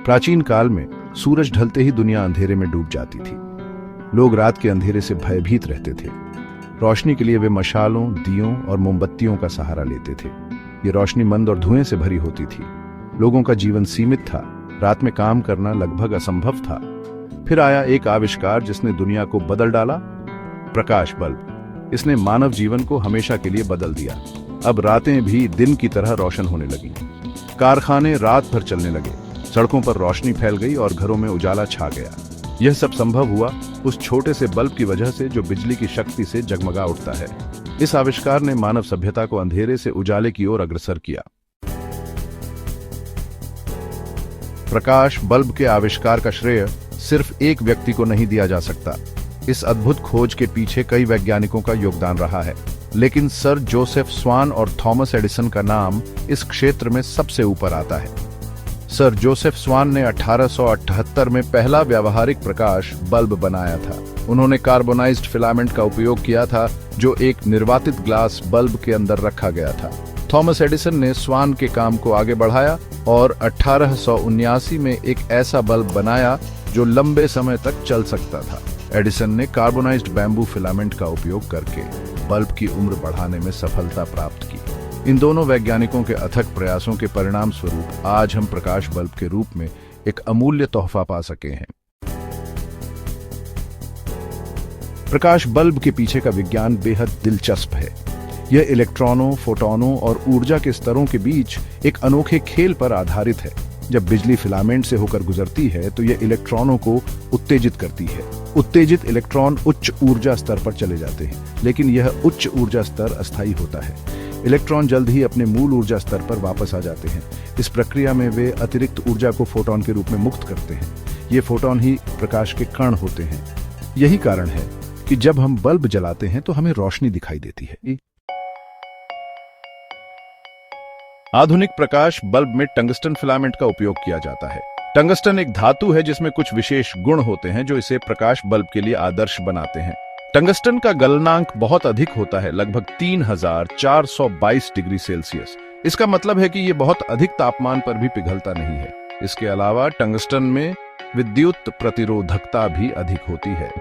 प्राचीन काल में सूरज ढलते ही दुनिया अंधेरे में डूब जाती थी। लोग रात के अंधेरे से भयभीत रहते थे। रोशनी के लिए वे मशालों, दियों और मोमबत्तियों का सहारा लेते थे। ये रोशनी मंद और धुएं से भरी होती थी। लोगों का जीवन सीमित था। रात में काम करना लगभग असंभव था। फिर आया एक आविष्कार जिसने दुनिया को बदल डाला, प्रकाश बल्ब। इसने मानव जीवन को हमेशा के लिए बदल दिया। अब रातें भी दिन की तरह रोशन होने लगी। कारखाने रात भर चलने लगे, सड़कों पर रोशनी फैल गई और घरों में उजाला छा गया। यह सब संभव हुआ उस छोटे से बल्ब की वजह से जो बिजली की शक्ति से जगमगा उठता है। इस आविष्कार ने मानव सभ्यता को अंधेरे से उजाले की ओर अग्रसर किया। प्रकाश बल्ब के आविष्कार का श्रेय सिर्फ एक व्यक्ति को नहीं दिया जा सकता। इस अद्भुत खोज के पीछे कई वैज्ञानिकों का योगदान रहा है, लेकिन सर जोसेफ स्वान और थॉमस एडिसन का नाम इस क्षेत्र में सबसे ऊपर आता है। सर जोसेफ स्वान ने 1878 में पहला व्यावहारिक प्रकाश बल्ब बनाया था। उन्होंने कार्बोनाइज्ड फिलामेंट का उपयोग किया था, जो एक निर्वातित ग्लास बल्ब के अंदर रखा गया था। थॉमस एडिसन ने स्वान के काम को आगे बढ़ाया और 1879 में एक ऐसा बल्ब बनाया जो लंबे समय तक चल सकता था। एडिसन ने कार्बोनाइज्ड बैम्बू फिलामेंट का उपयोग करके बल्ब की उम्र बढ़ाने में सफलता प्राप्त की। इन दोनों वैज्ञानिकों के अथक प्रयासों के परिणाम स्वरूप आज हम प्रकाश बल्ब के रूप में एक अमूल्य तोहफा पा सके हैं। प्रकाश बल्ब के पीछे का विज्ञान बेहद दिलचस्प है। यह इलेक्ट्रॉनों, फोटॉनों और ऊर्जा के स्तरों के बीच एक अनोखे खेल पर आधारित है। जब बिजली फिलामेंट से होकर गुजरती है तो यह इलेक्ट्रॉनों को उत्तेजित करती है। उत्तेजित इलेक्ट्रॉन उच्च ऊर्जा स्तर पर चले जाते हैं, लेकिन यह उच्च ऊर्जा स्तर अस्थायी होता है। इलेक्ट्रॉन जल्द ही अपने मूल ऊर्जा स्तर पर वापस आ जाते हैं। इस प्रक्रिया में वे अतिरिक्त ऊर्जा को फोटॉन के रूप में मुक्त करते हैं। ये फोटॉन ही प्रकाश के कण होते हैं। यही कारण है कि जब हम बल्ब जलाते हैं तो हमें रोशनी दिखाई देती है। आधुनिक प्रकाश बल्ब में टंगस्टन फिलामेंट का उपयोग किया जाता है। टंगस्टन एक धातु है जिसमें कुछ विशेष गुण होते हैं जो इसे प्रकाश बल्ब के लिए आदर्श बनाते हैं। टंगस्टन का गलनांक बहुत अधिक होता है, लगभग 3422 डिग्री सेल्सियस। इसका मतलब है कि यह बहुत अधिक तापमान पर भी पिघलता नहीं है। इसके अलावा टंगस्टन में विद्युत प्रतिरोधकता भी अधिक होती है।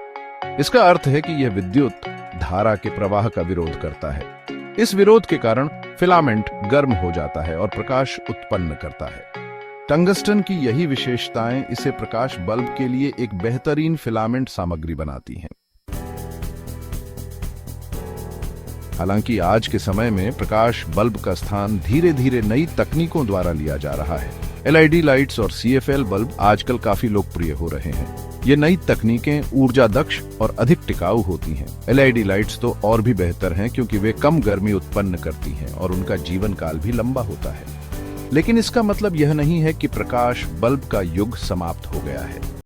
इसका अर्थ है कि यह विद्युत धारा के प्रवाह का विरोध करता है। इस विरोध के कारण फिलामेंट गर्म हो जाता है और प्रकाश उत्पन्न करता है। टंगस्टन की यही विशेषताएं इसे प्रकाश बल्ब के लिए एक बेहतरीन फिलामेंट सामग्री बनाती हैं। हालांकि आज के समय में प्रकाश बल्ब का स्थान धीरे धीरे नई तकनीकों द्वारा लिया जा रहा है। एलईडी लाइट्स और सीएफएल बल्ब आजकल काफी लोकप्रिय हो रहे हैं। ये नई तकनीकें ऊर्जा दक्ष और अधिक टिकाऊ होती हैं। एलईडी लाइट्स तो और भी बेहतर हैं क्योंकि वे कम गर्मी उत्पन्न करती हैं और उनका जीवन काल भी लंबा होता है। लेकिन इसका मतलब यह नहीं है कि प्रकाश बल्ब का युग समाप्त हो गया है।